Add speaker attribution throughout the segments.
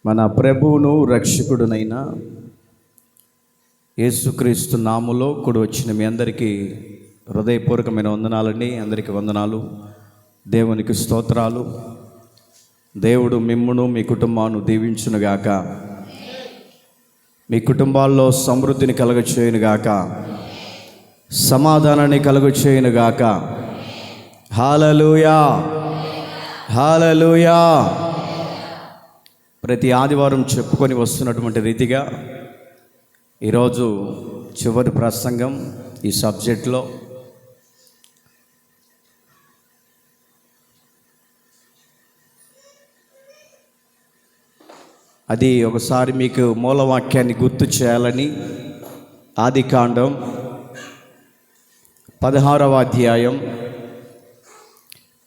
Speaker 1: మన ప్రభువును రక్షకుడునైన యేసుక్రీస్తు నామములో కూడి వచ్చిన మీ అందరికీ హృదయపూర్వకమైన వందనాలండి. అందరికీ వందనాలు, దేవునికి స్తోత్రాలు. దేవుడు మిమ్మును మీ కుటుంబాన్ని దీవించునుగాక, మీ కుటుంబాల్లో సమృద్ధిని కలుగచేయునుగాక, సమాధానాన్ని కలుగచేయునుగాక. హల్లెలూయా, హల్లెలూయా. ప్రతి ఆదివారం చెప్పుకొని వస్తున్నటువంటి రీతిగా ఈరోజు చివరి ప్రసంగం ఈ సబ్జెక్ట్లో. అది ఒకసారి మీకు మూలవాక్యాన్ని గుర్తు చేయాలని ఆదికాండం 16వ అధ్యాయం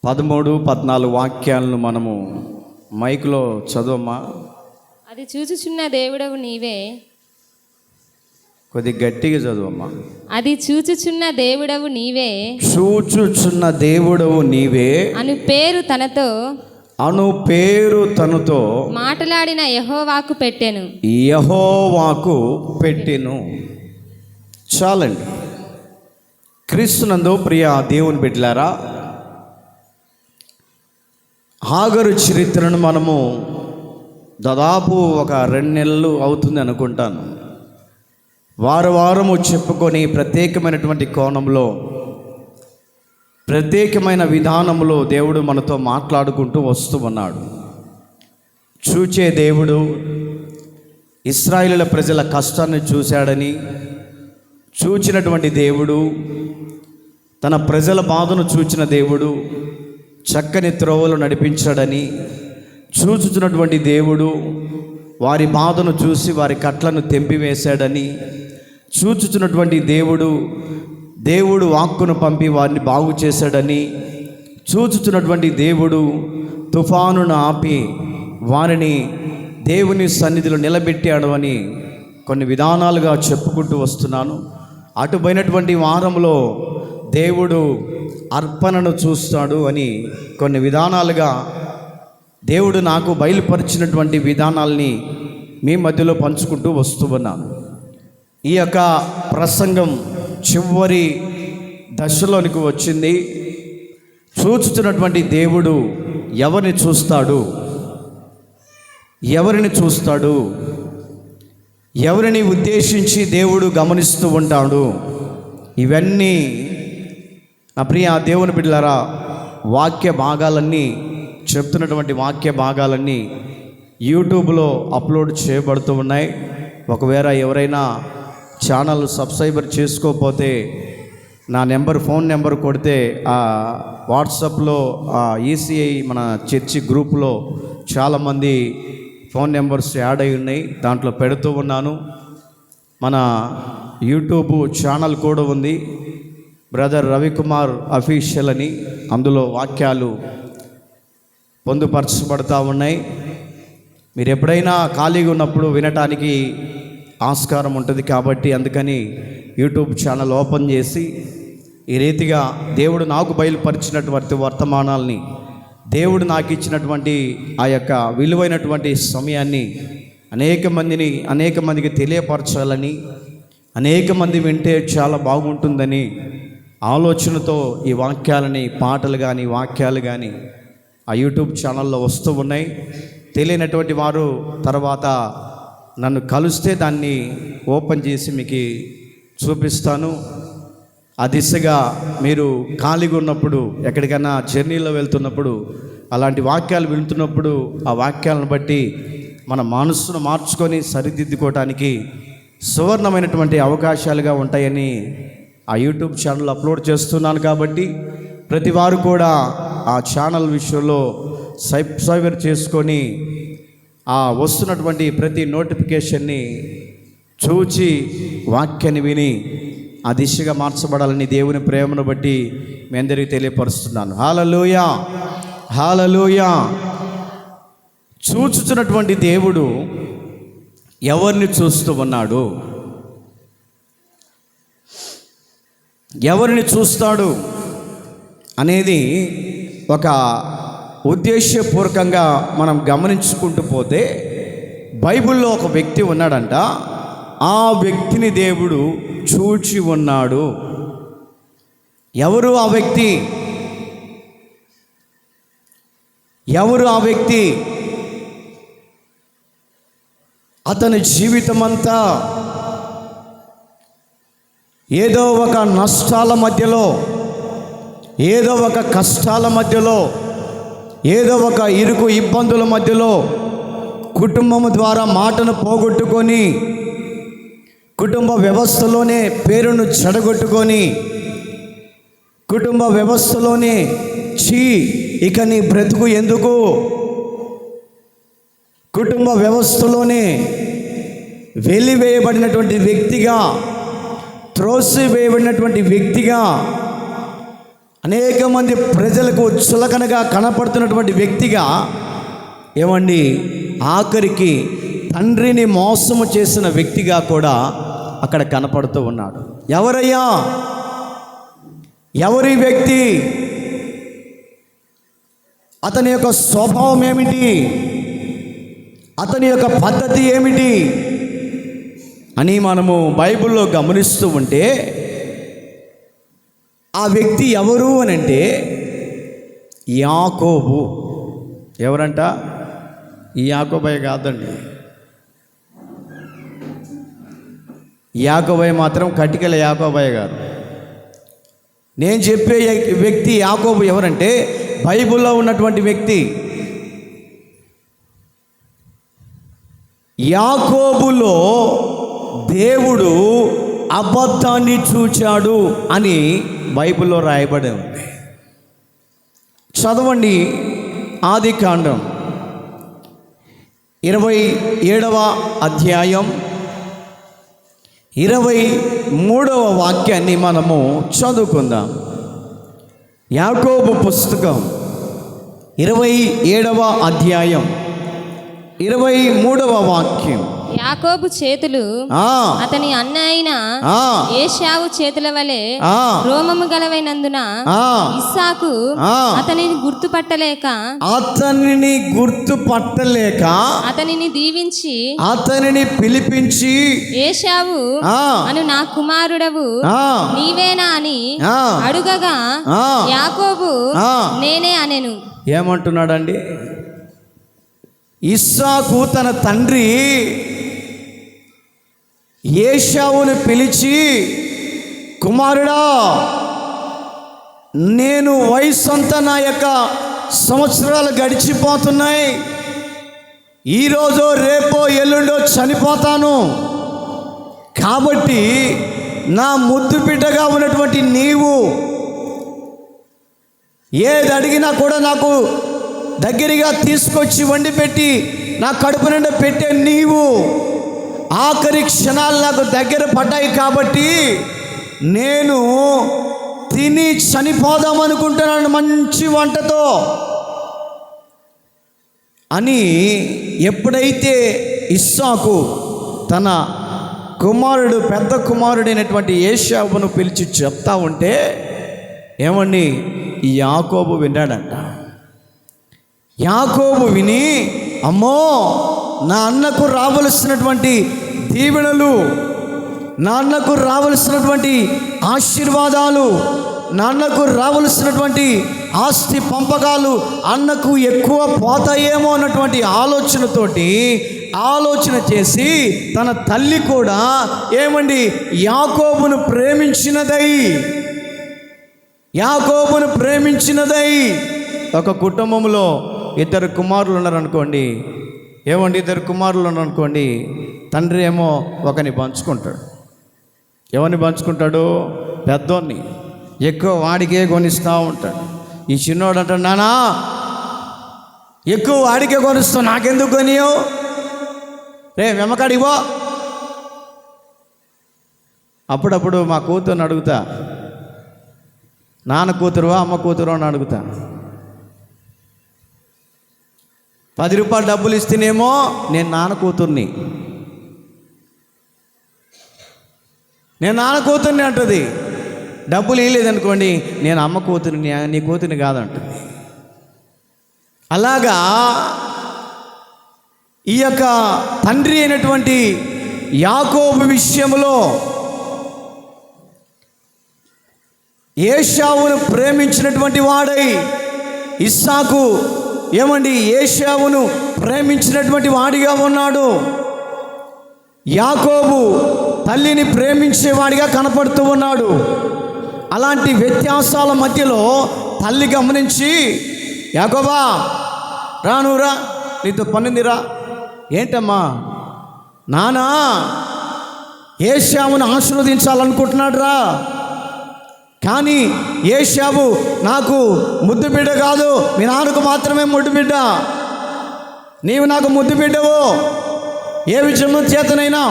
Speaker 1: 13, 14 వాక్యాలను మనము మైక్లో చదవమ్మా.
Speaker 2: అది చూచుచున్న దేవుడవు నీవే.
Speaker 1: కొద్ది గట్టిగా చదవమ్మా.
Speaker 2: అది చూచుచున్న దేవుడవు నీవే,
Speaker 1: చూచుచున్న దేవుడవు నీవే
Speaker 2: అను పేరు తనతో మాట్లాడిన యెహోవాకు
Speaker 1: పెట్టెను. చాలండి. క్రీస్తునందు ప్రియ దేవుని బిడ్డలారా, హాగరు చరిత్రను మనము దాదాపు ఒక 2 నెలలు అవుతుంది అనుకుంటాను. వారము చెప్పుకొని ప్రత్యేకమైనటువంటి కోణంలో, ప్రత్యేకమైన విధానంలో దేవుడు మనతో మాట్లాడుకుంటూ వస్తూ ఉన్నాడు. చూచే దేవుడు, ఇశ్రాయేలు ప్రజల కష్టాన్ని చూశాడని, చూచినటువంటి దేవుడు, తన ప్రజల బాధను చూచిన దేవుడు, చక్కని త్రోవలు నడిపించాడని, చూచుచున్నటువంటి దేవుడు వారి బాధను చూసి వారి కట్లను తెంపివేశాడని, చూచుచున్నటువంటి దేవుడు వాక్కును పంపి వారిని బాగు చేశాడని, చూచుచున్నటువంటి దేవుడు తుఫానును ఆపి వారిని దేవుని సన్నిధిలో నిలబెట్టాడు అని కొన్ని విధానాలుగా చెప్పుకుంటూ వస్తున్నాను. అటుపోయినటువంటి వారంలో దేవుడు అర్పణను చూస్తాడు అని కొన్ని విధానాలుగా దేవుడు నాకు బయలుపరిచినటువంటి విధానాల్ని మీ మధ్యలో పంచుకుంటూ వస్తూ ఉన్నాను. ఈ యొక్క ప్రసంగం చివరి దశలోనికి వచ్చింది. చూచుతున్నటువంటి దేవుడు ఎవరిని చూస్తాడు, ఎవరిని ఉద్దేశించి దేవుడు గమనిస్తూ ఉంటాడు. ఇవన్నీ నా ప్రియ దేవుని బిడ్డలారా, వాక్య భాగాలన్నీ చెప్తున్నటువంటి వాక్య భాగాలన్నీ యూట్యూబ్లో అప్లోడ్ చేయబడుతూ ఉన్నాయి. ఒకవేళ ఎవరైనా ఛానల్ సబ్స్క్రైబర్ చేసుకోకపోతే నా ఫోన్ నెంబర్ కొడితే ఆ వాట్సాప్లో ఈసీఐ మన చర్చి గ్రూప్లో చాలామంది ఫోన్ నెంబర్స్ యాడ్ అయి ఉన్నాయి. దాంట్లో పెడుతూ ఉన్నాను. మన యూట్యూబ్ ఛానల్ కూడా ఉంది, బ్రదర్ రవికుమార్ అఫీషియల్ అని. అందులో వాక్యాలు పొందుపరచబడతా ఉన్నాయి. మీరు ఎప్పుడైనా ఖాళీగా ఉన్నప్పుడు వినటానికి ఆస్కారం ఉంటుంది కాబట్టి అందుకని యూట్యూబ్ ఛానల్ ఓపెన్ చేసి ఈ రీతిగా దేవుడు నాకు బయలుపరిచినటువంటి వర్తమానాల్ని, దేవుడు నాకు ఇచ్చినటువంటి ఆ యొక్క విలువైనటువంటి సమయాన్ని అనేక మందికి తెలియపరచాలని, అనేక మంది వింటే చాలా బాగుంటుందని ఆలోచనతో ఈ వాక్యాలని, పాటలు కానీ వాక్యాలు కానీ ఆ యూట్యూబ్ ఛానల్లో వస్తూ ఉన్నాయి. తెలియనటువంటి వారు తర్వాత నన్ను కలిస్తే దాన్ని ఓపెన్ చేసి మీకు చూపిస్తాను. ఆ దిశగా మీరు ఖాళీగా ఉన్నప్పుడు, ఎక్కడికైనా జర్నీలో వెళ్తున్నప్పుడు, అలాంటి వాక్యాలు వింటున్నప్పుడు ఆ వాక్యాలను బట్టి మన మనస్సును మార్చుకొని సరిదిద్దుకోవటానికి సువర్ణమైనటువంటి అవకాశాలుగా ఉంటాయని ఆ యూట్యూబ్ ఛానల్ అప్లోడ్ చేస్తున్నాను. కాబట్టి ప్రతి వారు కూడా ఆ ఛానల్ విషయంలో సబ్స్క్రైబర్ చేసుకొని ఆ వస్తున్నటువంటి ప్రతి నోటిఫికేషన్ని చూచి వాక్యాన్ని విని ఆ దిశగా మార్చబడాలని దేవుని ప్రేమను బట్టి మీ అందరికీ తెలియపరుస్తున్నాను. హల్లెలూయా, హల్లెలూయా. చూచుచున్నటువంటి దేవుడు ఎవరిని చూస్తూ ఉన్నాడు, ఎవరిని చూస్తాడు అనేది ఒక ఉద్దేశపూర్వకంగా మనం గమనించుకుంటూ పోతే బైబిల్లో ఒక వ్యక్తి ఉన్నాడంట. ఆ వ్యక్తిని దేవుడు చూచి ఉన్నాడు. ఎవరు ఆ వ్యక్తి? ఎవరు ఆ వ్యక్తి? అతని జీవితమంతా ఏదో ఒక నష్టాల మధ్యలో, ఏదో ఒక కష్టాల మధ్యలో, ఏదో ఒక ఇరుకు ఇబ్బందుల మధ్యలో కుటుంబం ద్వారా మాటను పోగొట్టుకొని, కుటుంబ వ్యవస్థలోనే పేరును చెడగొట్టుకొని, కుటుంబ వ్యవస్థలోనే ఇక నీ బ్రతుకు ఎందుకు, కుటుంబ వ్యవస్థలోనే వెలివేయబడినటువంటి వ్యక్తిగా, త్రోసివేయబడినటువంటి వ్యక్తిగా, అనేక మంది ప్రజలకు చులకనగా కనపడుతున్నటువంటి వ్యక్తిగా, ఏమండి ఆఖరికి తండ్రిని మోసము చేసిన వ్యక్తిగా కూడా అక్కడ కనపడుతూ ఉన్నాడు. ఎవరయ్యా? ఎవరి వ్యక్తి? అతని యొక్క స్వభావం ఏమిటి? అతని యొక్క పద్ధతి ఏమిటి అని మనము బైబిల్లో గమనిస్తూ ఉంటే, ఆ వ్యక్తి ఎవరు అని అంటే యాకోబు. ఎవరంట? ఈ యాకోబయ్య కాదండి. యాకోబయ్య మాత్రం కటికల యాకోబయ్య గారు. నేను చెప్పే వ్యక్తి యాకోబు ఎవరంటే బైబిల్లో ఉన్నటువంటి వ్యక్తి. యాకోబులో దేవుడు అబద్ధాన్ని చూచాడు అని బైబిల్లో రాయబడి ఉంది. చదవండి, ఆదికాండం 27వ అధ్యాయం 23వ వాక్యాన్ని మనము చదువుకుందాం. యాకోబు పుస్తకం 27వ అధ్యాయం 23వ వాక్యం.
Speaker 2: యాకోబు చేతులు అతని అన్న అయిన ఏశావు చేతుల వలె రోమము గలవైనందున ఇస్సాకు అతనిని గుర్తుపట్టలేక అతనిని దీవించి అతనిని పిలిపించి ఏశావు అను నా కుమారుడవు నీవేనా అని అడుగగా యాకోబు నేనే అనెను.
Speaker 1: ఏమంటున్నాడండి? ఇస్సాకు తన తండ్రి ఏశావును పిలిచి, కుమారుడా, నేను వయసు అంతా నా యొక్క సంవత్సరాలు గడిచిపోతున్నాయి, ఈరోజు రేపో ఎల్లుండో చనిపోతాను, కాబట్టి నా ముద్దు బిడ్డగా ఉన్నటువంటి నీవు ఏది అడిగినా కూడా నాకు దగ్గరగా తీసుకొచ్చి వండి పెట్టి నా కడుపు నిండా పెట్టే నీవు ఆఖరి క్షణాలు నాకు దగ్గర పడ్డాయి, కాబట్టి నేను తిని చనిపోదామనుకుంటున్నాను మంచి వంటతో అని ఎప్పుడైతే ఇస్సాకు తన కుమారుడు, పెద్ద కుమారుడైనటువంటి ఏశావును పిలిచి చెప్తా ఉంటే, ఏమండి ఈ యాకోబు విన్నాడంట. యాకోబు విని, అమ్మో, నా అన్నకు రావలసినటువంటి దీవెనలు, నా అన్నకు రావలసినటువంటి ఆశీర్వాదాలు, నా అన్నకు రావలసినటువంటి ఆస్తి పంపకాలు అన్నకు ఎక్కువ పోతాయేమో అన్నటువంటి ఆలోచన చేసి తన తల్లి కూడా ఏమండి యాకోబును ప్రేమించినదై ఒక కుటుంబంలో ఇద్దరు కుమారులు ఉన్నారనుకోండి, తండ్రి ఏమో ఒకని పంచుకుంటాడు. ఎవరిని పంచుకుంటాడు? పెద్దోన్ని. ఎక్కువ వాడికే కొనిస్తూ ఉంటాడు. ఈ చిన్నోడు అంటాడు, నానా ఎక్కువ వాడికే కొనిస్తావు, నాకెందుకు కొనియో, రే వెమ్మకాడివో. అప్పుడప్పుడు మా కూతురుని అడుగుతా, నాన్న కూతురువా అమ్మ కూతురు అని అడుగుతా. 10 రూపాయలు డబ్బులు ఇస్తేనేమో నేను నాన్న కూతుర్ని అంటుంది. డబ్బులు ఇవ్వలేదనుకోండి, నేను అమ్మ కూతురిని, నీ కూతురిని కాదంటుంది. అలాగా ఈ యొక్క తండ్రి అయినటువంటి యాకోబు విషయంలో ఏశావును ప్రేమించినటువంటి వాడై ఇస్సాకు ఏశావును ప్రేమించినటువంటి వాడిగా ఉన్నాడు. యాకోబు తల్లిని ప్రేమించేవాడిగా కనపడుతూ ఉన్నాడు. అలాంటి వ్యత్యాసాల మధ్యలో తల్లి గమనించి, యాకోబా రానురా, నీతో పనుందిరా. ఏంటమ్మా? నానా ఏశావును ఆశీర్వదించాలనుకుంటున్నాడు రా, కానీ ఏశావు నాకు ముద్దు బిడ్డ కాదు, మీ నాన్నకు మాత్రమే ముద్దు బిడ్డ. నీవు నాకు ముద్దు బిడ్డవు. ఏ విషయం చేతనైనా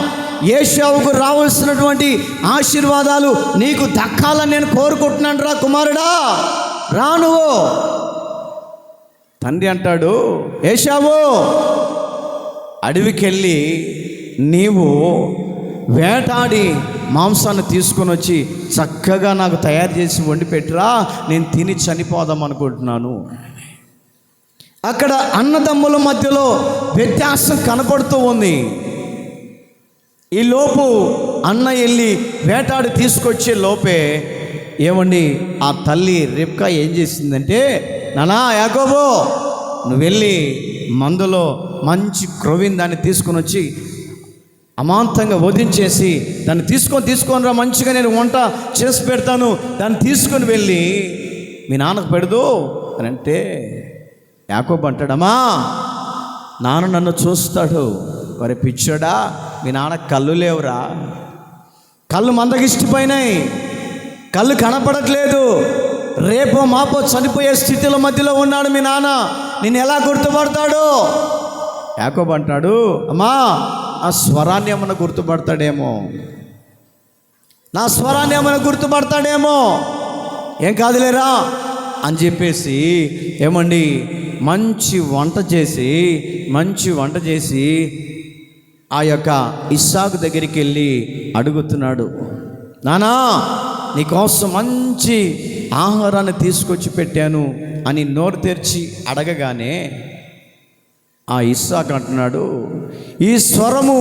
Speaker 1: ఏశావుకు రావాల్సినటువంటి ఆశీర్వాదాలు నీకు దక్కాలని నేను కోరుకుంటున్నాను రా కుమారుడా, రా నువ్వు. తండ్రి అంటాడు, ఏశావు అడవికెళ్ళి నీవు వేటాడి మాంసాన్ని తీసుకొని వచ్చి చక్కగా నాకు తయారు చేసి వండి పెట్టిరా, నేను తిని చనిపోదాం అనుకుంటున్నాను. అక్కడ అన్నదమ్ముల మధ్యలో వ్యత్యాసం కనపడుతూ ఉంది. ఈలోపు అన్న వెళ్ళి వేటాడి తీసుకొచ్చే లోపే ఆ తల్లి రిబ్కా ఏం చేసిందంటే, నానా యాకోబు నువ్వు వెళ్ళి మందులో మంచి క్రొవ్విన దాన్ని తీసుకొని వచ్చి అమాంతంగా వధించేసి దాన్ని తీసుకొని రా, మంచిగా నేను వంట చేసి పెడతాను, దాన్ని తీసుకొని వెళ్ళి మీ నాన్నకు పెడదు అని అంటే, యాకోబు అంటాడమ్మా నాన్న నన్ను చూస్తాడు. మరి పిచ్చోడా, మీ నాన్న కళ్ళు లేవురా, కళ్ళు మందగిష్టిపోయినాయి, కళ్ళు కనపడట్లేదు, రేపో మాపో చనిపోయే స్థితిలో మధ్యలో ఉన్నాడు మీ నాన్న, నేను ఎలా గుర్తుపడతాడు? యాకోబు అంటాడు, అమ్మా ఆ స్వరాన్ని ఏమన్నా గుర్తుపడతాడేమో, నా స్వరాన్ని ఏమైనా గుర్తుపడతాడేమో, ఏం కాదులేరా అని చెప్పేసి మంచి వంట చేసి ఆ యొక్క ఇస్సాకు దగ్గరికి వెళ్ళి అడుగుతున్నాడు, నానా నీకోసం మంచి ఆహారాన్ని తీసుకొచ్చి పెట్టాను అని నోరు తెరిచి అడగగానే ఆ ఇస్సాకు అంటున్నాడు, ఈ స్వరము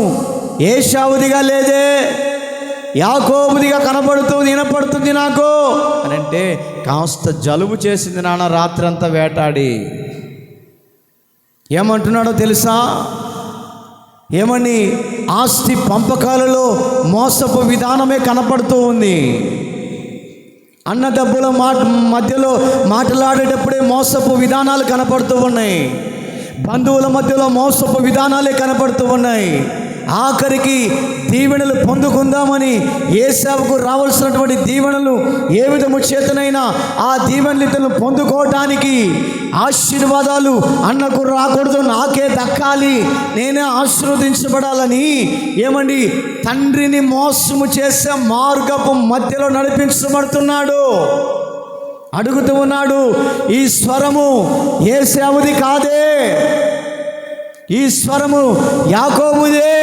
Speaker 1: ఏశావుదిగా లేదే, యాకోబుదిగా వినపడుతుంది నాకు అని అంటే, కాస్త జలుబు చేసింది నాన్న రాత్రంతా వేటాడి. ఏమంటున్నాడో తెలుసా? ఆస్తి పంపకాలలో మోసపు విధానమే కనపడుతూ ఉంది. అన్నదమ్ముల మధ్యలో మాట్లాడేటప్పుడే మోసపు విధానాలు కనపడుతూ ఉన్నాయి. బంధువుల మధ్యలో మోసపు విధానాలే కనపడుతూ ఉన్నాయి. ఆఖరికి దీవెనలు పొందుకుందామని ఏశావుకు రావాల్సినటువంటి దీవెనలు ఏ విధము చేతనైనా ఆ దీవెనలు పొందుకోవటానికి ఆశీర్వాదాలు అన్నకు రాకూడదు, నాకే దక్కాలి, నేనే ఆశీర్వదించబడాలని తండ్రిని మోసము చేసే మార్గపు మధ్యలో నడిపించబడుతున్నాడు. అడుగుతూ ఉన్నాడు, ఈ స్వరము ఏశావుది కాదే, ఈ స్వరము యాకోబుదే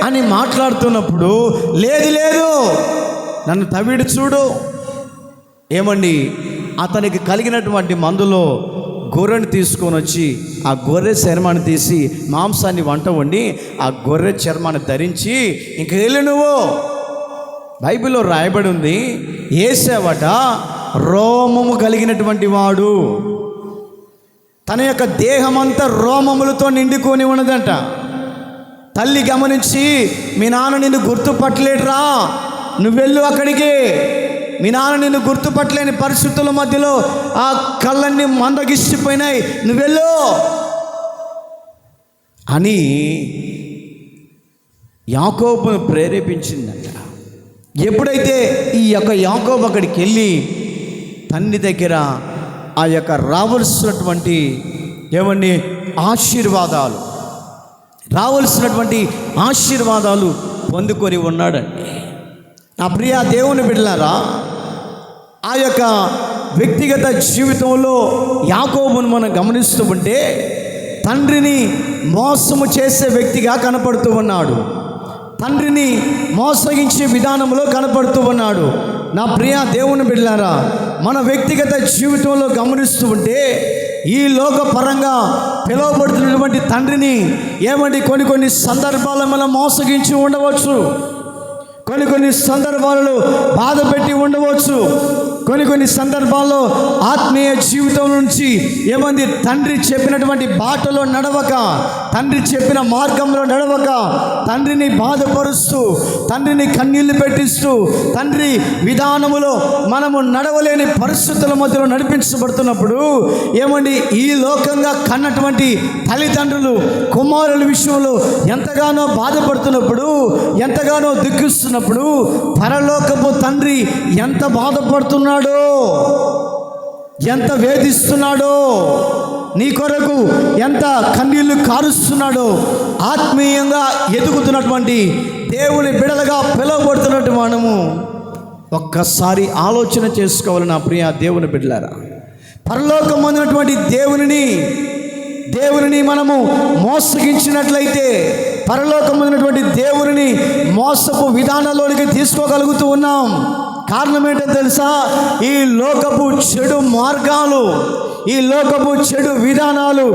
Speaker 1: అని మాట్లాడుతున్నప్పుడు, లేదు నన్ను తవ్విడు చూడు, అతనికి కలిగినటువంటి మందులో గొర్రెను తీసుకొని వచ్చి ఆ గొర్రె చర్మాన్ని తీసి మాంసాన్ని వంట వండి ఆ గొర్రె చర్మాన్ని ధరించి ఇంక వెళ్ళి నువ్వు. బైబిల్లో రాయబడి ఉంది, ఏశావట రోమము కలిగినటువంటి వాడు, తన యొక్క దేహమంతా రోమములతో నిండుకొని ఉన్నదంట. తల్లి గమనించి, మీ నాన్న నిన్ను గుర్తుపట్టలేడురా, నువ్వెళ్ళు అక్కడికి, మీ నాన్న నిన్ను గుర్తుపట్టలేని పరిస్థితుల మధ్యలో ఆ కళ్ళన్నీ మందగిచ్చిపోయినాయి, నువ్వెళ్ళు అని యాకోబును ప్రేరేపించిందంట. ఎప్పుడైతే ఈ యొక్క యాకోబు అక్కడికి వెళ్ళి తండ్రి దగ్గర ఆ యొక్క రావాల్సినటువంటి ఆశీర్వాదాలు పొందుకొని ఉన్నాడండి. నా ప్రియ దేవుని బిడ్డలారా, ఆ యొక్క వ్యక్తిగత జీవితంలో యాకోబును మనం గమనిస్తూ ఉంటే తండ్రిని మోసము చేసే వ్యక్తిగా కనపడుతూ ఉన్నాడు, తండ్రిని మోసగించే విధానంలో కనపడుతూ ఉన్నాడు. నా ప్రియ దేవుని బిడ్డలారా, మన వ్యక్తిగత జీవితంలో గమనిస్తూ ఉంటే ఈ లోక పరంగా పిలువబడుతున్నటువంటి తండ్రిని ఏమండి కొన్ని సందర్భాల్లో మనం మోసగించి ఉండవచ్చు, కొన్ని సందర్భాలలో బాధ పెట్టి ఉండవచ్చు, కొన్ని సందర్భాల్లో ఆత్మీయ జీవితం నుంచి ఏమంది తండ్రి చెప్పినటువంటి బాటలో నడవక, తండ్రి చెప్పిన మార్గంలో నడవక, తండ్రిని బాధపరుస్తూ, తండ్రిని కన్నీళ్లు పెట్టిస్తూ, తండ్రి విధానములో మనము నడవలేని పరిస్థితుల మధ్యలో నడిపించబడుతున్నప్పుడు ఏమండి ఈ లోకంగా కన్నటువంటి తల్లిదండ్రులు కుమారుల విషయంలో ఎంతగానో బాధపడుతున్నప్పుడు, ఎంతగానో దుఃఖిస్తున్నప్పుడు పరలోకపు తండ్రి ఎంత బాధపడుతున్నాడో, ఎంత వేధిస్తున్నాడో, నీ కొరకు ఎంత కన్నీళ్లు కారుస్తున్నాడో, ఆత్మీయంగా ఎదుగుతున్నటువంటి దేవుని బిడలుగా పిలువబడుతున్నట్టు మనము ఒక్కసారి ఆలోచన చేసుకోవాలి. నా ప్రియ దేవుని బిడ్డలారా, పరలోకమందున్నటువంటి దేవునిని మనము మోసగించినట్లయితే, పరలోకమందున్నటువంటి దేవునిని మోసపు విధానాల్లోనికి తీసుకోగలుగుతూ ఉన్నాం. కారణం ఏంటో తెలుసా? ఈ లోకపు చెడు మార్గాలు, ఈ లోకపు చెడు విధానాలు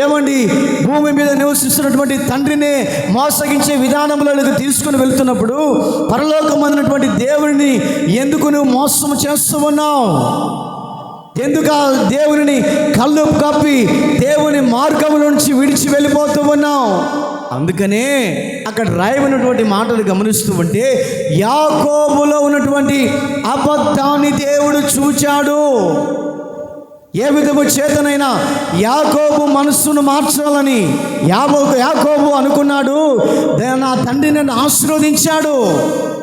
Speaker 1: ఏమండి భూమి మీద నివసిస్తున్నటువంటి తండ్రినే మోసగించే విధానంలోకి తీసుకుని వెళ్తున్నప్పుడు పరలోకమందున్నటువంటి దేవుడిని ఎందుకు నువ్వు మోసం చేస్తూ ఉన్నావు? ఎందుకు దేవుని కళ్ళు కప్పి దేవుని మార్గం నుంచి విడిచి వెళ్ళిపోతూ ఉన్నావు? అందుకనే అక్కడ రాయబడినటువంటి మాటలు గమనిస్తూ ఉంటే, యాకోబులో ఉన్నటువంటి అబద్ధాన్ని దేవుడు చూచాడు. ఏ విధము చేతనైనా యాకోబు మనస్సును మార్చాలని యాకోబు అనుకున్నాడు. నా తండ్రి నన్ను ఆశీర్వదించాడు,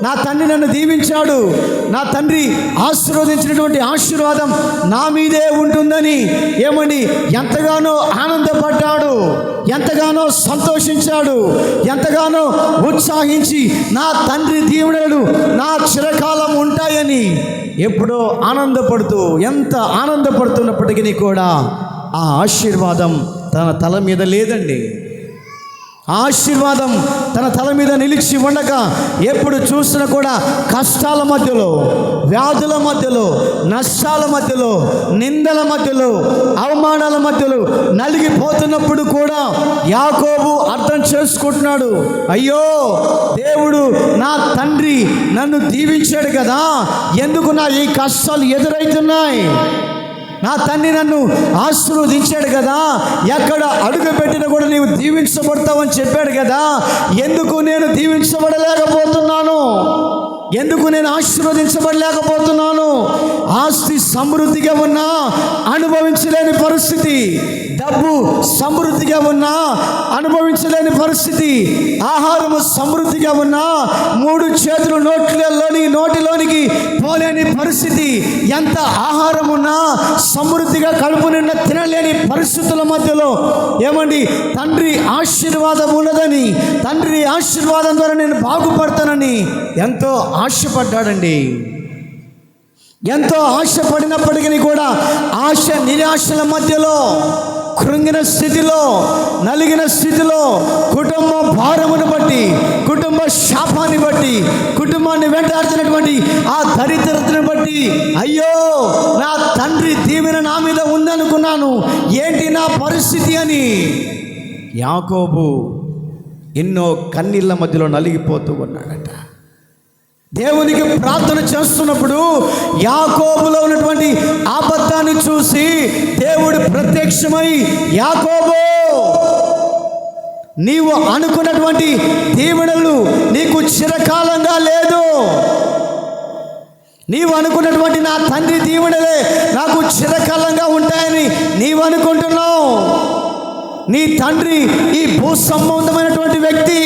Speaker 1: నా తండ్రి నన్ను దీవించాడు, నా తండ్రి ఆశీర్వదించినటువంటి ఆశీర్వాదం నా మీదే ఉంటుందని ఏమండి ఎంతగానో ఆనందపడ్డాడు, ఎంతగానో సంతోషించాడు, ఎంతగానో ఉత్సాహించి నా తండ్రి దీవెనలు నా చిరకాలం ఉంటాయని ఎప్పుడో ఆనందపడుతూ, ఎంత ఆనందపడుతున్నప్పటికీ కూడా ఆ ఆశీర్వాదం తన తల మీద లేదండి. ఆశీర్వాదం తన తల మీద నిలిచి ఉండక ఎప్పుడు చూసినా కూడా కష్టాల మధ్యలో, వ్యాధుల మధ్యలో, నష్టాల మధ్యలో, నిందల మధ్యలో, అవమానాల మధ్యలో నలిగిపోతున్నప్పుడు కూడా యాకోబు అర్థం చేసుకుంటున్నాడు, అయ్యో దేవుడు నా తండ్రి నన్ను దీవించాడు కదా, ఎందుకు నా ఈ కష్టాలు ఎదురవుతున్నాయి? నా తండ్రి నన్ను ఆశీర్వదించాడు కదా, ఎక్కడ అడుగు పెట్టినా కూడా నీవు దీవించబడతావని చెప్పాడు కదా, ఎందుకు నేను దీవించబడలేకపోతున్నాను? ఎందుకు నేను ఆశీర్వదించబడలేకపోతున్నాను? ఆస్తి సమృద్ధిగా ఉన్నా అనుభవించలేని పరిస్థితి, డబ్బు సమృద్ధిగా ఉన్నా అనుభవించలేని పరిస్థితి, ఆహారము సమృద్ధిగా ఉన్నా 3 చేతులు నోటిలోనికి పోలేని పరిస్థితి, ఎంత ఆహారం ఉన్నా సమృద్ధిగా కడుపు నిండా తినలేని పరిస్థితుల మధ్యలో ఏమండి తండ్రి ఆశీర్వాదం ఉన్నదని, తండ్రి ఆశీర్వాదం ద్వారా నేను బాగుపడతానని ఎంతో ఆశపడ్డాడండి. ఎంతో ఆశపడినప్పటికీ కూడా ఆశ నిరాశల మధ్యలో, కృంగిన స్థితిలో, నలిగిన స్థితిలో, కుటుంబ భారమును బట్టి, కుటుంబ శాపాన్ని బట్టి, కుటుంబాన్ని వెంటాడుతున్నటువంటి ఆ దరిద్రతను బట్టి, అయ్యో నా తండ్రి దీవెన నా మీద ఉందనుకున్నాను, ఏంటి నా పరిస్థితి అని యాకోబు ఎన్నో కన్నీళ్ళ మధ్యలో నలిగిపోతూ ఉన్నాడట. దేవునికి ప్రార్థన చేస్తున్నప్పుడు యాకోబులో ఉన్నటువంటి అబద్ధాన్ని చూసి దేవుడు ప్రత్యక్షమై, యాకోబు నీవు అనుకున్నటువంటి దీవెనలు నీకు చిరకాలంగా లేదు, నీవు అనుకున్నటువంటి నా తండ్రి దీవెనలే నాకు చిరకాలంగా ఉంటాయని నీవు అనుకుంటున్నావు. నీ తండ్రి ఈ భూ సంబంధమైనటువంటి వ్యక్తి,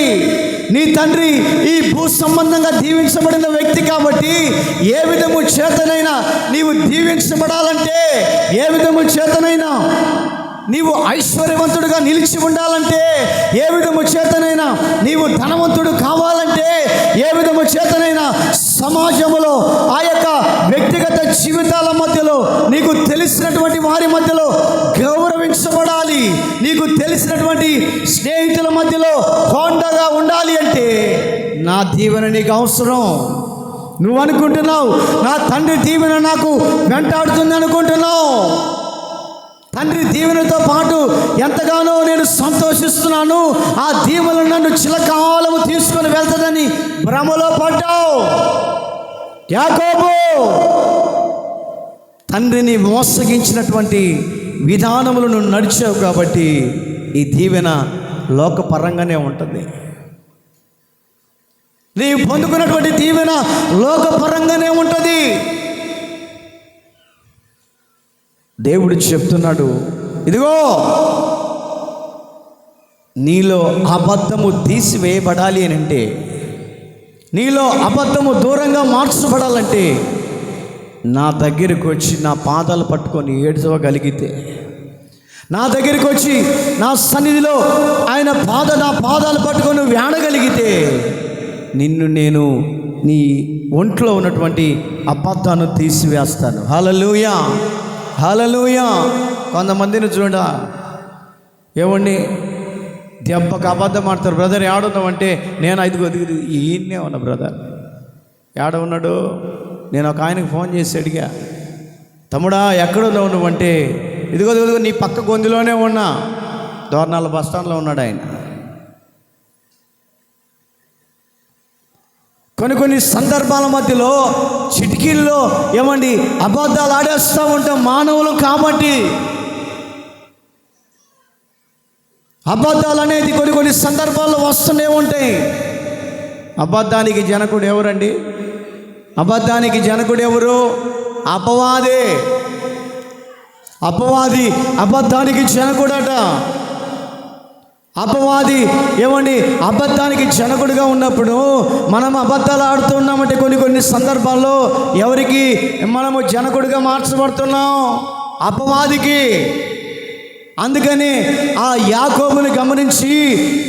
Speaker 1: నీ తండ్రి ఈ భూ సంబంధంగా దీవించబడిన వ్యక్తి కాబట్టి ఏ విధము చేతనైనా నీవు దీవించబడాలంటే, ఏ విధము చేతనైనా నీవు ఐశ్వర్యవంతుడుగా నిలిచి ఉండాలంటే, ఏ విధము చేతనైనా నీవు ధనవంతుడు కావాలంటే, ఏ విధము చేతనైనా సమాజంలో ఆ యొక్క వ్యక్తిగత జీవితాల మధ్యలో నీకు తెలిసినటువంటి వారి మధ్యలో గౌరవించబడాలి, నీకు తెలిసినటువంటి స్నేహితుల మధ్యలో హోండాగా ఉండాలి అంటే నా దీవెన నీకు అవసరం. నువ్వు అనుకుంటున్నావు నా తండ్రి దీవెన నాకు వెంటాడుతుంది అనుకుంటున్నావు, తండ్రి దీవెనతో పాటు ఎంతగానో నేను సంతోషిస్తున్నాను, ఆ దీవెనలు నన్ను చిరకాలము తీసుకొని వెళ్తుందని భ్రమలో పడ్డావు యాకోబు. తండ్రిని మోసగించినటువంటి విధానములను నడిచావు కాబట్టి ఈ దీవెన లోకపరంగానే ఉంటుంది. నీవు పొందుకున్నటువంటి దీవెన లోకపరంగానే ఉంటుంది. దేవుడు చెప్తున్నాడు, ఇదిగో నీలో అబద్ధము తీసివేయబడాలి అని అంటే, నీలో అబద్ధము దూరంగా మార్చబడాలంటే నా దగ్గరికి వచ్చి నా పాదాలు పట్టుకొని ఏడ్చగలిగితే, నా దగ్గరికి వచ్చి నా సన్నిధిలో నా పాదాలు పట్టుకొని వేడగలిగితే నిన్ను నేను నీ ఒంట్లో ఉన్నటువంటి అబద్ధాన్ని తీసివేస్తాను. హల్లెలూయా, హల్లెలూయా. కొంతమందిని చూడ ఏమండి దెబ్బకు అబద్ధం ఆడతారు. బ్రదర్ ఏడున్నావంటే నేను 5 ఈయన్నే ఉన్నా బ్రదర్, ఏడ ఉన్నాడు? నేను ఒక ఆయనకు ఫోన్ చేసి అడిగా, తమ్ముడా ఎక్కడున్నావు నువ్వంటే, ఇదిగో నీ పక్క గొంతులోనే ఉన్నా, దోర్నాల బస్ స్టాండ్లో ఉన్నాడు ఆయన. కొన్ని సందర్భాల మధ్యలో చిటికీల్లో ఏమండి అబద్ధాలు ఆడేస్తూ ఉంటాం మానవులు కాబట్టి. అబద్ధాలు అనేది కొన్ని సందర్భాల్లో వస్తూనే ఉంటాయి. అబద్ధానికి జనకుడు ఎవరండి? అబద్ధానికి జనకుడు ఎవరు? అపవాదే. అపవాది అబద్ధానికి జనకుడట. అపవాది ఏమండి అబద్ధానికి జనకుడిగా ఉన్నప్పుడు మనం అబద్ధాలు ఆడుతున్నామంటే కొన్ని సందర్భాల్లో ఎవరికి మనము జనకుడిగా మార్చబడుతున్నాం? అపవాదికి. అందుకని ఆ యాకోబుని గమనించి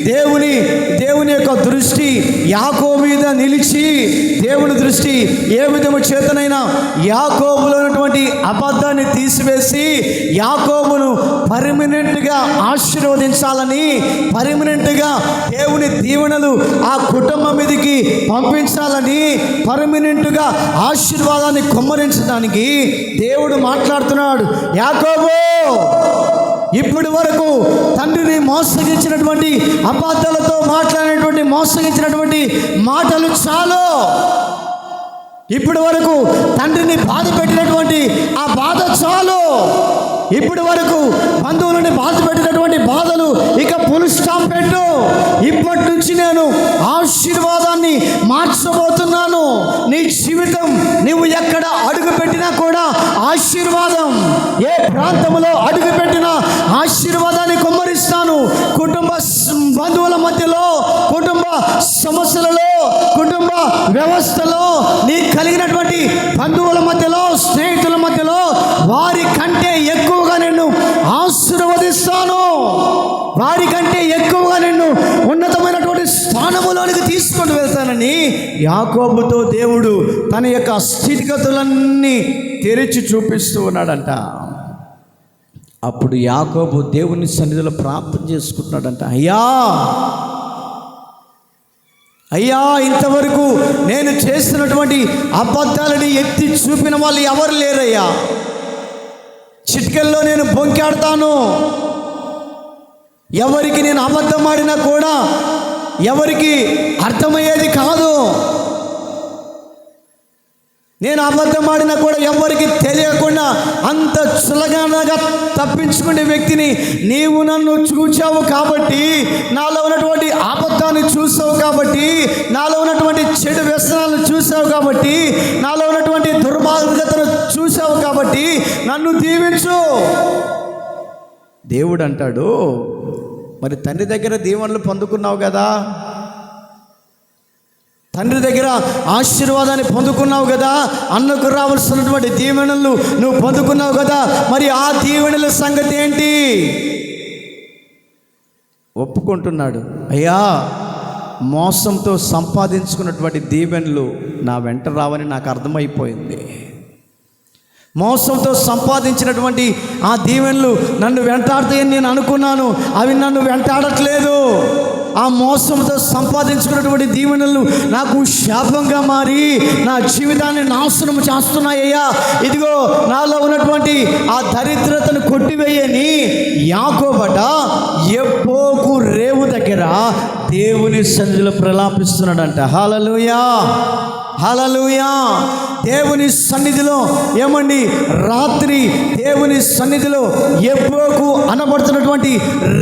Speaker 1: దేవుని యొక్క దృష్టి యాకోబు మీద నిలిచి, దేవుని దృష్టి ఏ విధము చేతనైనా యాకోబులో ఉన్నటువంటి అబద్ధాన్ని తీసివేసి యాకోబును పర్మనెంట్గా ఆశీర్వదించాలని, పర్మనెంట్గా దేవుని దీవెనలు ఆ కుటుంబం మీదకి పంపించాలని, పర్మనెంట్గా ఆశీర్వాదాన్ని కుమ్మరించడానికి దేవుడు మాట్లాడుతున్నాడు. యాకోబు, ఇప్పటి వరకు తండ్రిని మోసగించినటువంటి అబద్ధాలతో మాట్లాడినటువంటి మోసగించినటువంటి మాటలు చాలు. ఇప్పటి వరకు తండ్రిని బాధ పెట్టినటువంటి ఆ బాధ చాలు. ఇప్పటి వరకు బంధువులని బాధ పెట్టినటువంటి బాధలు ఇక ఫుల్ స్టాప్ పెట్టు. ఇప్పటి నుంచి నేను ఆశీర్వాదాన్ని మార్చబోతున్నాను. నీ జీవితం నువ్వు ఎక్కడ అడుగు పెట్టినా కూడా ఆశీర్వాదం. ఏ ప్రాంతంలో అడుగు పెట్టినా ఆశీర్వాదాన్ని కుమ్మరిస్తాను. కుటుంబ బంధువుల మధ్యలో, కుటుంబ సమస్యలలో, కుటుంబ వ్యవస్థలో, నీ కలిగినటువంటి బంధువుల మధ్యలో, స్నేహితుల మధ్యలో వారి కంటే ఎక్కువగా నిన్ను ఆశీర్వదిస్తాను. వారికంటే ఎక్కువగా నిన్ను ఉన్నతమైనటువంటి స్థానములోనికి తీసుకొని వెళ్తానని యాకోబుతో దేవుడు తన యొక్క స్థితిగతులన్నీ తెరిచి చూపిస్తూ ఉన్నాడంట. అప్పుడు యాకోబు దేవుని సన్నిధిలో ప్రార్థన చేసుకుంటున్నాడంట, అయ్యా ఇంతవరకు నేను చేస్తున్నటువంటి అబద్ధాలని ఎత్తి చూపిన వాళ్ళు ఎవరు లేరయ్యా. చిటికల్లో నేను బొంకాడతాను. ఎవరికి నేను అబద్ధం ఆడినా కూడా ఎవరికి అర్థమయ్యేది కాదు. నేను అబద్ధం ఆడినా కూడా ఎవరికి తెలియకుండా అంత సులభంగా తప్పించుకునే వ్యక్తిని నీవు నన్ను చూచావు కాబట్టి, నాలో ఉన్నటువంటి అబద్ధాన్ని చూసావు కాబట్టి, నాలో ఉన్నటువంటి చెడు వ్యసనాలను చూసావు కాబట్టి, నాలో ఉన్నటువంటి దుర్మార్గతను చూసావు కాబట్టి నన్ను దీవించు. దేవుడు అంటాడు, మరి తండ్రి దగ్గర దీవెనలు పొందుకున్నావు కదా, తండ్రి దగ్గర ఆశీర్వాదాన్ని పొందుకున్నావు కదా, అన్నకు రావాల్సినటువంటి దీవెనలు నువ్వు పొందుకున్నావు కదా, మరి ఆ దీవెనల సంగతి ఏంటి? ఒప్పుకుంటున్నాడు, అయ్యా మోసంతో సంపాదించుకున్నటువంటి దీవెనలు నా వెంట రావని నాకు అర్థమైపోయింది. మోసంతో సంపాదించినటువంటి ఆ దీవెనలు నన్ను వెంటాడుతాయని నేను అనుకున్నాను, అవి నన్ను వెంటాడట్లేదు. ఆ మోసంతో సంపాదించుకున్నటువంటి దీవెనలు నాకు శాపంగా మారి నా జీవితాన్ని నాశనం చేస్తున్నాయ్యా, ఇదిగో నాలో ఉన్నటువంటి ఆ దరిద్రతను కొట్టివేయని యాకోబట యబ్బోకు రేవు దగ్గర దేవుని సన్నిధిలో ప్రలాపిస్తున్నాడంట. హల్లెలూయా, హల్లెలూయా. దేవుని సన్నిధిలో ఏమండి, రాత్రి దేవుని సన్నిధిలో యబ్బోకు అనబడుతున్నటువంటి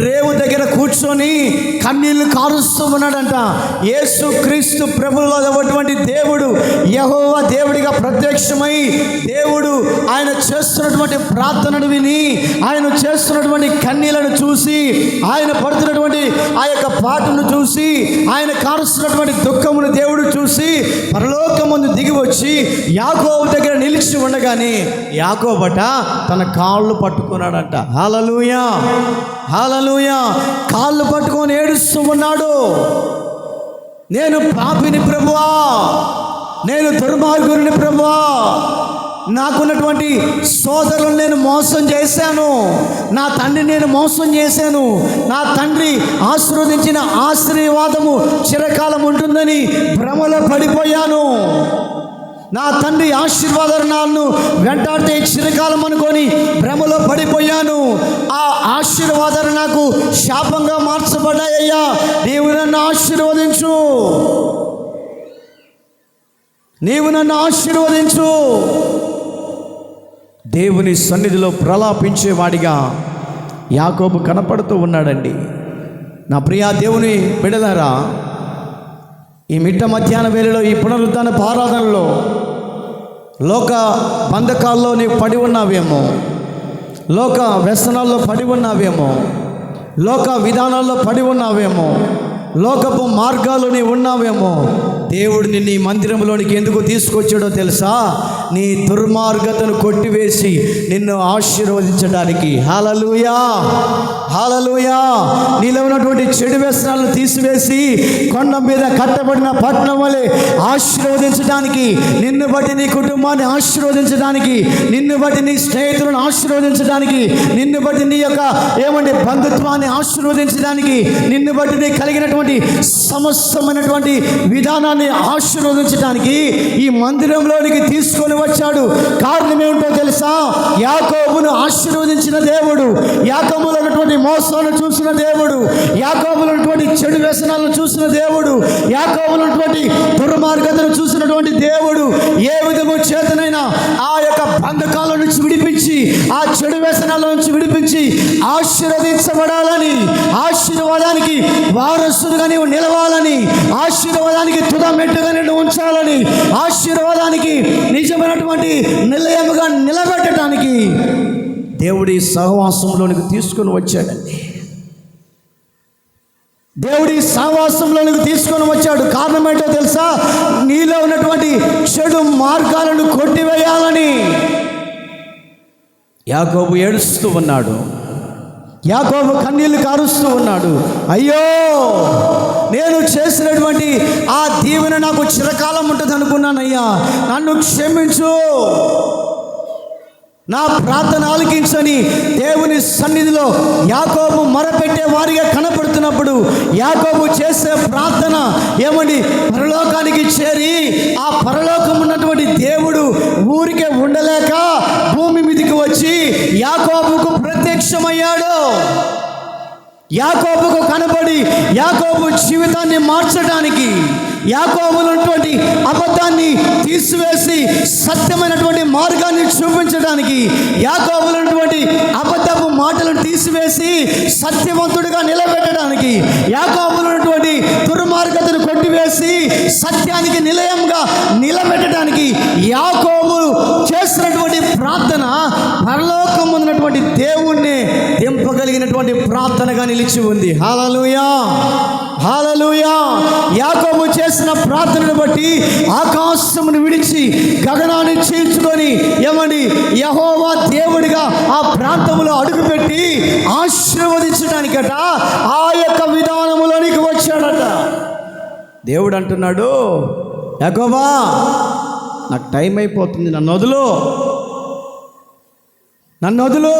Speaker 1: రేవు దగ్గర కూర్చొని కన్నీళ్లు కారుస్తూ ఉన్నాడంట. యేసు క్రీస్తు ప్రభువులైనటువంటి దేవుడు యెహోవా దేవుడిగా ప్రత్యక్షమై దేవుడు ఆయన చేస్తున్నటువంటి ప్రార్థనను విని, ఆయన చేస్తున్నటువంటి కన్నీళ్లను చూసి, ఆయన పడుతున్నటువంటి ఆ యొక్క పాటను చూసి, ఆయన కారుస్తున్నటువంటి దుఃఖమును దేవుడు చూసి పరలోకమందు దిగి వచ్చి యాకోబు దగ్గర నిలిచి ఉండగానే యాకోబట తన కాళ్ళు పట్టుకున్నాడంట. హల్లెలూయా, హల్లెలూయా. కాళ్ళు పట్టుకొని ఏడుస్తూ ఉన్నాడు. నేను పాపిని ప్రభువా, నేను దుర్మార్గుని ప్రభువా, నాకున్నటువంటి సోదరులను నేను మోసం చేశాను, నా తండ్రి నేను మోసం చేశాను, నా తండ్రి ఆశీర్వదించిన ఆశీర్వాదము చిరకాలం ఉంటుందని భ్రమలో పడిపోయాను, నా తండ్రి ఆశీర్వాదాలు నన్ను వెంటాడితే చిరకాలం అనుకొని భ్రమలో పడిపోయాను, ఆ ఆశీర్వాదాలు నాకు శాపంగా మార్చబడ్డాయ్యా, నీవు నన్ను ఆశీర్వదించు, నీవు నన్ను ఆశీర్వదించు. దేవుని సన్నిధిలో ప్రలాపించేవాడిగా యాకోబు కనపడుతూ ఉన్నాడండి. నా ప్రియా దేవుని బిడ్డలారా, ఈ మిట్ట మధ్యాహ్న వేళలో ఈ పునరుద్ధాన ఆరాధనలో లోక బంధకాల్లో నీవు పడి ఉన్నావేమో, లోక వ్యసనాల్లో పడి ఉన్నావేమో, లోక విధానాల్లో పడి ఉన్నావేమో, లోకపు మార్గాలు నీవు ఉన్నావేమో. దేవుడు నిన్ను ఈ మందిరంలోనికి ఎందుకు తీసుకొచ్చాడో తెలుసా? నీ దుర్మార్గతను కొట్టివేసి నిన్ను ఆశీర్వదించడానికి. హల్లెలూయా, హల్లెలూయా. నీలో ఉన్నటువంటి చెడు వ్యసనాలను తీసివేసి కొండ మీద కట్టబడిన పట్టణం వలె ఆశీర్వదించడానికి, నిన్ను బట్టి నీ కుటుంబాన్ని ఆశీర్వదించడానికి, నిన్ను బట్టి నీ స్నేహితులను ఆశీర్వదించడానికి, నిన్ను బట్టి నీ యొక్క బంధుత్వాన్ని ఆశీర్వదించడానికి, నిన్ను బట్టి నీ కలిగినటువంటి సమస్తమైనటువంటి విధానాన్ని ఆశీర్వదించడానికి ఈ మందిరంలోనికి తీసుకొని వచ్చాడు. కారణం ఏమిటో తెలుసా? యాకోబును ఆశీర్వదించిన దేవుడు, యాకోబులో ఉన్నటువంటి మోసాలను చూసిన దేవుడు, యాకోబులో ఉన్నటువంటి చెడు వ్యసనాలను చూసిన దేవుడు, యాకోబులో ఉన్నటువంటి దుర్మార్గతను చూసినటువంటి దేవుడు ఏ విధము చేతనైనా ఆ యొక్క బంధకాల నుంచి విడిపించి, ఆ చెడు వ్యసనాల నుంచి విడిపించి ఆశీర్వదించబడాలని, ఆశీర్వాదానికి వారసుడుగా నీవు నిలవాలని, ఆశీర్వాదానికి తుదమెట్టుగా నిన్ను ఉంచాలని, ఆశీర్వాదానికి నిజమైనటువంటి నిలయముగా నిలబెట్టడానికి దేవుడి సహవాసంలోనికి తీసుకొని వచ్చాడండి. దేవుడి సహవాసంలోనికి తీసుకొని వచ్చాడు. కారణం ఏంటో తెలుసా? నీలో ఉన్నటువంటి చెడు మార్గాలను కొట్టివేయాలని. యాకోబు ఏడుస్తూ ఉన్నాడు, యాకోబు కన్నీళ్లు కారుస్తూ ఉన్నాడు. అయ్యో, నేను చేసినటువంటి ఆ దీవెన నాకు చిరకాలం ఉంటుంది అనుకున్నానయ్యా, నన్ను క్షమించు, నా ప్రార్థన ఆలకించని దేవుని సన్నిధిలో యాకోబు మొరపెట్టే వారిగా కనపడుతున్నప్పుడు యాకోబు చేసే ప్రార్థన ఏమండి, పరలోకానికి చేరి ఆ పరలోకం ఉన్నటువంటి దేవుడు ఊరికే ఉండలేక భూమి మీదకి వచ్చి యాకోబుకు ప్రత్యక్షమయ్యాడు. యాకోబుకు కనబడి యాకోబు జీవితాన్ని మార్చడానికి, యాకోబులోటువంటి అబద్ధాన్ని తీసివేసి సత్యమైనటువంటి మార్గాన్ని చూపించడానికి, యాకోబులోటువంటి అబద్ధపు మాటలను తీసివేసి సత్యవంతుడిగా నిలబెట్టడానికి, యాకోబులోటువంటి దుర్మార్గతను కొట్టివేసి సత్యానికి నిలయంగా నిలబెట్టడానికి యాకోబు చేసినటువంటి ప్రార్థన పరలోకం ఉన్నటువంటి దేవుణ్ణి దింపగలిగినటువంటి ప్రార్థనగా నిలిచి ఉంది. హల్లెలూయా, హల్లెలూయా. యాకోబు చేసిన ప్రార్థనను బట్టి ఆకాశమును విడిచి గగనాన్ని చీల్చుకొని ఏమండి యెహోవా దేవుడిగా ఆ ప్రాంతంలో అడుగుపెట్టి ఆశీర్వదించడానికట ఆ యొక్క విధానములోనికి వచ్చాడట. దేవుడు అంటున్నాడు, యాకోబా నాకు టైం అయిపోతుంది, నన్ను వదులు, నన్ను వదులు.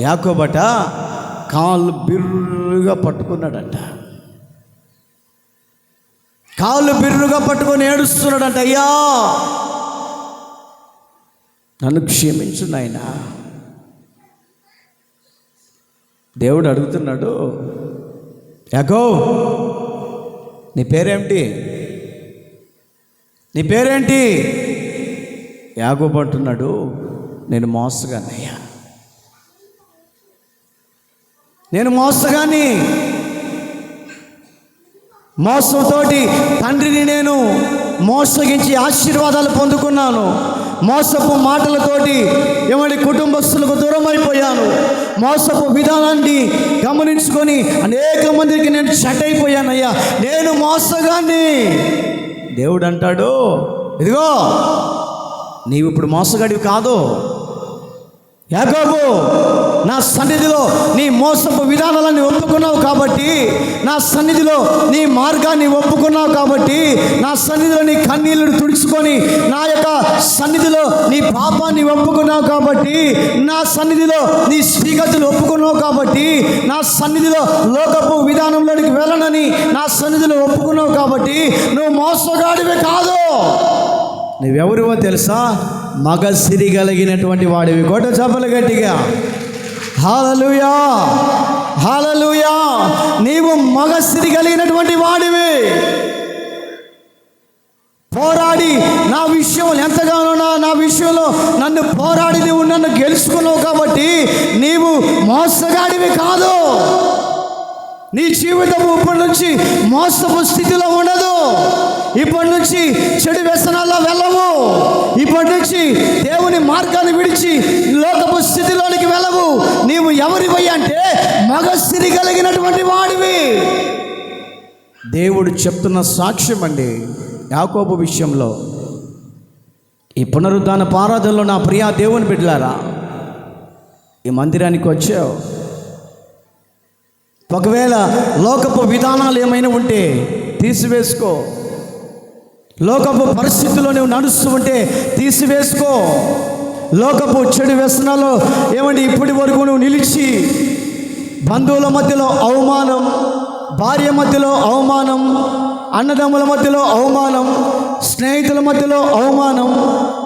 Speaker 1: యాకోబట కాళ్ళు బిర్రుగా పట్టుకున్నాడట. కాళ్ళు బిర్రుగా పట్టుకొని ఏడుస్తున్నాడంట, అయ్యా నన్ను క్షమించు నాయనా. దేవుడు అడుగుతున్నాడు, యాకోబు నీ పేరేంటి, నీ పేరేంటి? యాకోబు అంటున్నాడు, నేను మోసగానయ్యా, నేను మోసగాని. మోసంతోటి తండ్రిని నేను మోసగించి ఆశీర్వాదాలు పొందుకున్నాను. మోసపు మాటలతోటి ఏమని కుటుంబస్తులకు దూరం అయిపోయాను. మోసపు విధానాన్ని గమనించుకొని అనేక మందికి నేను చెట్ అయిపోయానయ్యా, నేను మోసగాన్ని. దేవుడు అంటాడు, ఇదిగో నీవు ఇప్పుడు మోసగాడివి కాదు యాకోబు, నా సన్నిధిలో నీ మోసపు విధానాలన్నీ ఒప్పుకున్నావు కాబట్టి, నా సన్నిధిలో నీ మార్గాన్ని ఒప్పుకున్నావు కాబట్టి, నా సన్నిధిలో నీ కన్నీళ్లను తుడుచుకొని నా యొక్క సన్నిధిలో నీ పాపాన్ని ఒప్పుకున్నావు కాబట్టి, నా సన్నిధిలో నీ స్థితిగతులు ఒప్పుకున్నావు కాబట్టి, నా సన్నిధిలో లోకపు విధానంలోనికి వెళ్ళనని నా సన్నిధిలో ఒప్పుకున్నావు కాబట్టి నువ్వు మోసగాడివే కాదు. నువ్వెవరివో తెలుసా? మగ సిరి కలిగినటువంటి వాడివి. కొట్ట చప్పలు గట్టిగా హల్లెలూయా, హల్లెలూయా. నీవు మగ సిరి కలిగినటువంటి వాడివి. పోరాడి నా విషయంలో ఎంతగానో నా విషయంలో నన్ను పోరాడి నువ్వు నన్ను గెలుచుకున్నావు కాబట్టి నీవు మోసగాడివి కాదు. నీ జీవితం ఇప్పటి నుంచి మోసపు స్థితిలో ఉండదు. ఇప్పటి నుంచి చెడు వ్యసనాల్లో వెళ్ళవు. ఇప్పటి నుంచి దేవుని మార్గాన్ని విడిచి లోకపు స్థితిలోనికి వెళ్ళవు. నీవు ఎవరివై అంటే మగ సిరి కలిగినటువంటి వాడివి. దేవుడు చెప్తున్న సాక్ష్యం అండి యాకోబు విషయంలో. ఈ పునరుద్ధాన ఆరాధనలో నా ప్రియా దేవుని బిడ్డలారా, ఈ మందిరానికి వచ్చావు, ఒకవేళ లోకపు విధానాలు ఏమైనా ఉంటే తీసివేసుకో. లోకపు పరిస్థితుల్లో నువ్వు నడుస్తూ ఉంటే తీసివేసుకో. లోకపు చెడు వ్యసనాలు ఏమంటే ఇప్పటి వరకు నువ్వు నిలిచి బంధువుల మధ్యలో అవమానం, భార్య మధ్యలో అవమానం, అన్నదమ్ముల మధ్యలో అవమానం, స్నేహితుల మధ్యలో అవమానం,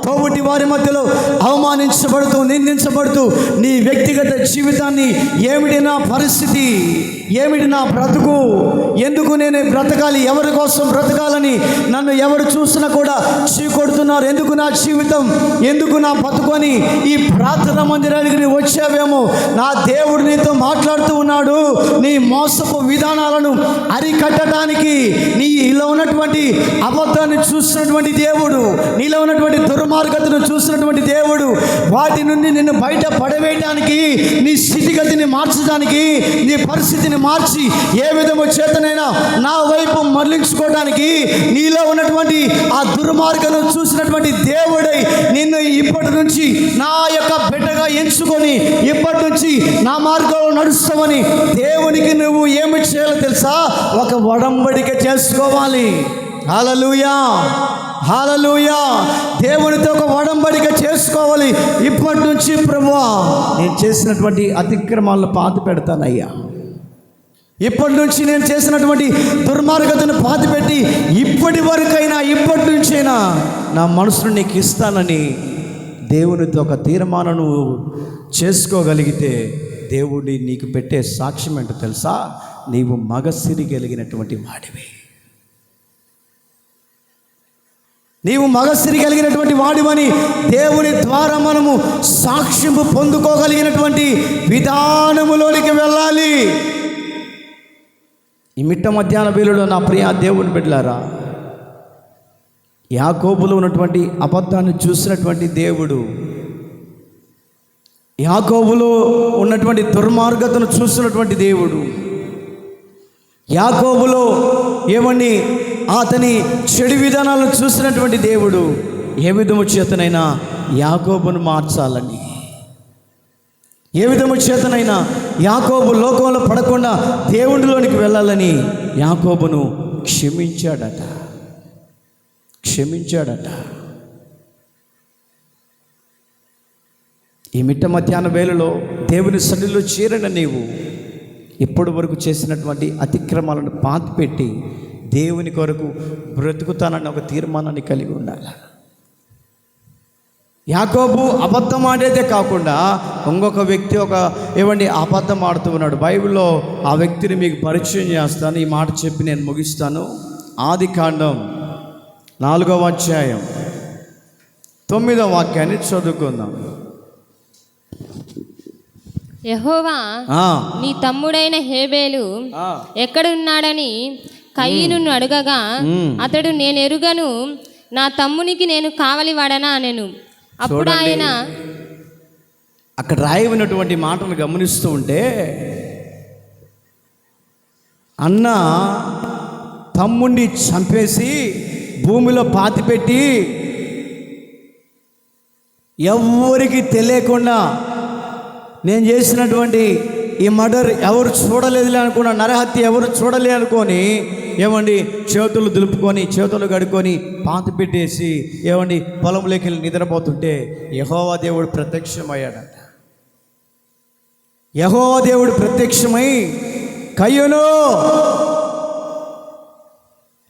Speaker 1: తోబుట్టి వారి మధ్యలో అవమానించబడుతూ నిందించబడుతూ నీ వ్యక్తిగత జీవితాన్ని ఏమిటి నా పరిస్థితి, ఏమిటి నా బ్రతుకు, ఎందుకు నేను బ్రతకాలి, ఎవరి కోసం బ్రతకాలని నన్ను ఎవరు చూసినా కూడా చీకొడుతున్నారు, ఎందుకు నా జీవితం, ఎందుకు నా బతుకు అని ఈ ప్రార్థన మందిరానికి నీ వచ్చావేమో. నా దేవుడు నీతో మాట్లాడుతూ ఉన్నాడు. నీ మోసపు విధానాలను అరికట్టడానికి, నీలో ఉన్నటువంటి అబద్ధాన్ని చూసినటువంటి దేవుడు, నీలో ఉన్నటువంటి దుర్మార్గతను చూసినటువంటి దేవుడు వాటి నుండి నిన్ను బయట పడవేయడానికి, నీ స్థితిగతిని మార్చడానికి, నీ పరిస్థితిని మార్చి ఏ విధము చేతనైనా నా వైపు మరలించుకోవడానికి నీలో ఉన్నటువంటి ఆ దుర్మార్గను చూసినటువంటి దేవుడై నిన్ను ఇప్పటి నుంచి నా యొక్క బిడ్డగా ఎంచుకొని ఇప్పటి నుంచి నా మార్గంలో నడుస్తామని దేవునికి నువ్వు ఏమి చేయాలో తెలుసా? ఒక ఒడంబడిక చేసుకోవాలి. హల్లెలూయా, హల్లెలూయా. దేవునితో ఒక ఒడంబడిక చేసుకోవాలి. ఇప్పటి నుంచి ప్రభువా నేను చేసినటువంటి అతిక్రమాలను పాతి పెడతానయ్యా, ఇప్పటి నుంచి నేను చేసినటువంటి దుర్మార్గతను పాతిపెట్టి ఇప్పటి వరకైనా ఇప్పటి నుంచైనా నా మనసును నీకు ఇస్తానని దేవునితో ఒక తీర్మానం చేసుకోగలిగితే దేవుడి నీకు పెట్టే సాక్ష్యం ఏంటో తెలుసా? నీవు మగసిరి కలిగినటువంటి వాడివి. నీవు మగసిరి కలిగినటువంటి వాడివని దేవుని ద్వారా మనము సాక్ష్యం పొందుకోగలిగినటువంటి విధానములోనికి వెళ్ళాలి. ఈ మిట్ట మధ్యాహ్న వేళలో నా ప్రియ దేవుని బిడ్డలారా, యాకోబులో ఉన్నటువంటి అబద్ధాన్ని చూసినటువంటి దేవుడు, యాకోబులో ఉన్నటువంటి దుర్మార్గతను చూసినటువంటి దేవుడు, యాకోబులో ఏమని అతని చెడు విధానాలను చూసినటువంటి దేవుడు ఏ విధము చేతనైనా యాకోబును మార్చాలని, ఏ విధము చేతనైనా యాకోబు లోకంలో పడకుండా దేవుడిలోనికి వెళ్ళాలని యాకోబును క్షమించాడట. ఈ మిట్ట మధ్యాహ్న వేళలో దేవుని సన్నిధిలో చేరిన నీవు ఇప్పటి వరకు చేసినటువంటి అతిక్రమాలను పాతిపెట్టి దేవుని కొరకు బ్రతుకుతానని ఒక తీర్మానాన్ని కలిగి ఉండాలి. యాకోబు అబద్ధం ఆడేదే కాకుండా ఇంకొక వ్యక్తి అబద్ధం ఆడుతూ ఉన్నాడు. బైబిల్లో ఆ వ్యక్తిని మీకు పరిచయం చేస్తాను. ఈ మాట చెప్పి నేను ముగిస్తాను. ఆదికాండం 4వ అధ్యాయం 9వ వాక్యాన్ని చదువుకుందాం.
Speaker 2: యెహోవా నీ తమ్ముడైన హేబేలు ఎక్కడున్నాడని కయీనును అడగగా అతడు, నేను ఎరుగను, నా తమ్మునికి నేను కావలి వాడనా అనెను. అప్పుడు ఆయన
Speaker 1: అక్కడ రాయబడినటువంటి మాటను గమనిస్తూ ఉంటే, అన్న తమ్ముడిని చంపేసి భూమిలో పాతిపెట్టి ఎవరికి తెలియకుండా నేను చేసినటువంటి ఈ మర్డర్ ఎవరు చూడలేదులే అనుకున్న, నరహత్య ఎవరు చూడలే అనుకొని చేతులు దులుపుకొని చేతులు కడుక్కొని పాతి పెట్టేసి పొలంలోకి వెళ్ళి నిద్రపోతుంటే యెహోవా దేవుడు ప్రత్యక్షమయ్యాడంట. యెహోవా దేవుడు ప్రత్యక్షమై, కయ్యూను,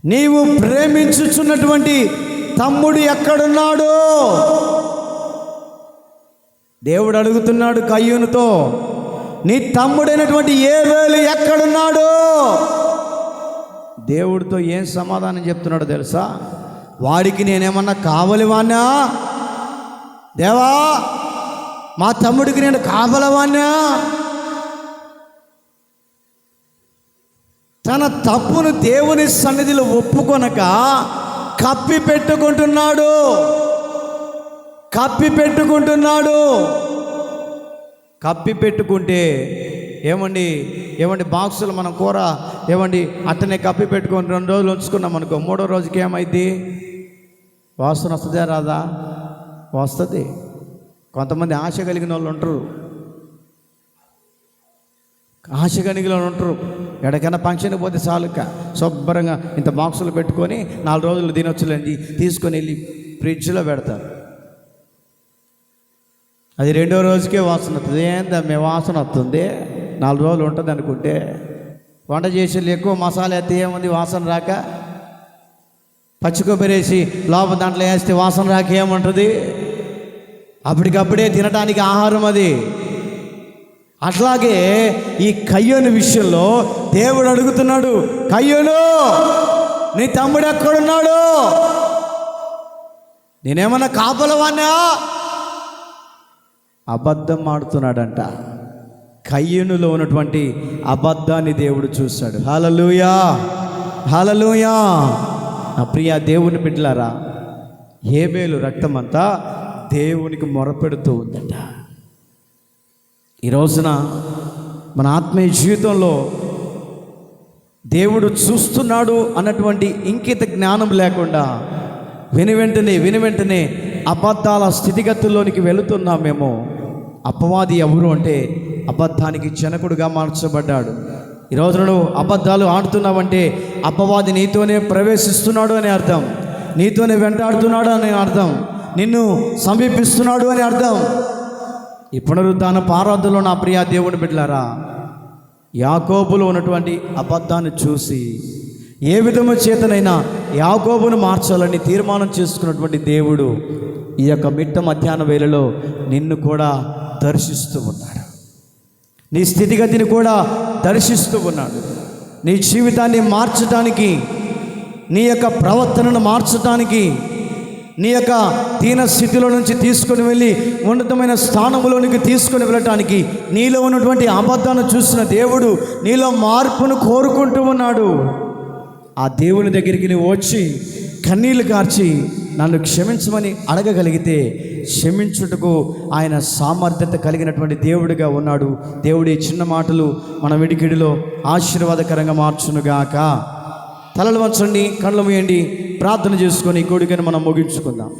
Speaker 1: నీవు ప్రేమించుచున్నటువంటి తమ్ముడు ఎక్కడున్నాడు? దేవుడు అడుగుతున్నాడు కయ్యూనుతో, నీ తమ్ముడైనటువంటి హేబేలు ఎక్కడున్నాడు? దేవుడితో ఏం సమాధానం చెప్తున్నాడో తెలుసా? వాడికి నేనేమన్నా కావలివాణ్ణా? దేవా, మా తమ్ముడికి నేను కావలవాణ్ణా? తన తప్పును దేవుని సన్నిధిలో ఒప్పుకొనక కప్పి పెట్టుకుంటున్నాడు. కప్పి పెట్టుకుంటే బాక్సులు మనం కూర అట్టనే కప్పి పెట్టుకొని 2 రోజులు ఉంచుకున్నాం అనుకో, 3వ రోజుకి ఏమైంది? వాసన వస్తుందా రాదా? వస్తుంది. కొంతమంది ఆశ కలిగిన వాళ్ళు ఉంటారు, ఎక్కడికైనా ఫంక్షన్కి పోతే చాలుక శుభ్రంగా ఇంత బాక్సులు పెట్టుకొని 4 రోజులు తినొచ్చులేండి తీసుకొని వెళ్ళి ఫ్రిడ్జ్లో పెడతారు. అది 2వ రోజుకే వాసన వస్తుంది. ఏందమ్మే వాసన వస్తుంది, 4 రోజులు ఉంటుంది అనుకుంటే, వంట చేసేళ్ళు ఎక్కువ మసాలా అయితే ఏముంది వాసన రాక? పచ్చి కొబ్బరి వేసి లోపల దాంట్లో వేస్తే వాసన రాక ఏముంటుంది? అప్పటికప్పుడే తినడానికి ఆహారం అది. అట్లాగే ఈ కయ్యూను విషయంలో దేవుడు అడుగుతున్నాడు, కయ్యూను, నీ తమ్ముడు ఎక్కడున్నాడు? నేనేమన్నా కాపలవాణ్ణా? అబద్ధం ఆడుతున్నాడంట. కయ్యూనులో ఉన్నటువంటి అబద్ధాన్ని దేవుడు చూశాడు. హల్లెలూయా, హల్లెలూయా. నా ప్రియ దేవుని బిడ్డలారా, హేబేలు రక్తమంతా దేవునికి మొరపెడుతూ ఉందట. ఈ రోజున మన ఆత్మీయ జీవితంలో దేవుడు చూస్తున్నాడు అన్నటువంటి ఇంకిత జ్ఞానం లేకుండా విని వెంటనే అబద్ధాల స్థితిగతుల్లోనికి వెళుతున్నామేమో. అపవాది ఎవరు అంటే అబద్ధానికి జనకుడుగా మార్చబడ్డాడు. ఈ రోజున నువ్వు అబద్ధాలు ఆడుతున్నావంటే అపవాది నీతోనే ప్రవేశిస్తున్నాడు అని అర్థం, నీతోనే వెంటాడుతున్నాడు అని అర్థం, నిన్ను సమీపిస్తున్నాడు అని అర్థం. ఈ పునరుద్ధాన ఆరాధనలో నా ప్రియ దేవుని బిడ్డలారా, యాకోబులో ఉన్నటువంటి అబద్ధాన్ని చూసి ఏ విధము చేతనైనా యాకోబును మార్చాలని తీర్మానం చేసుకున్నటువంటి దేవుడు ఈ యొక్క మిట్ట మధ్యాహ్న వేళలో నిన్ను కూడా దర్శిస్తూ ఉన్నాడు. నీ స్థితిగతిని కూడా దర్శిస్తూ ఉన్నాడు. నీ జీవితాన్ని మార్చడానికి, నీ యొక్క ప్రవర్తనను మార్చడానికి, నీ యొక్క దీన స్థితిలో నుంచి తీసుకొని వెళ్ళి ఉన్నతమైన స్థానంలోనికి తీసుకొని వెళ్ళటానికి నీలో ఉన్నటువంటి అబద్ధాన్ని చూసిన దేవుడు నీలో మార్పును కోరుకుంటూ ఉన్నాడు. ఆ దేవుని దగ్గరికి నువ్వు వచ్చి కన్నీళ్లు కార్చి నన్ను క్షమించమని అడగగలిగితే క్షమించుటకు ఆయన సామర్థ్యత కలిగినటువంటి దేవుడిగా ఉన్నాడు. దేవుడి చిన్న మాటలు మన విడికిడిలో ఆశీర్వాదకరంగా మార్చునుగాక. తలలు వంచండి, కళ్ళు మూయండి, ప్రార్థన చేసుకొని కూడికను మనం ముగించుకుందాం.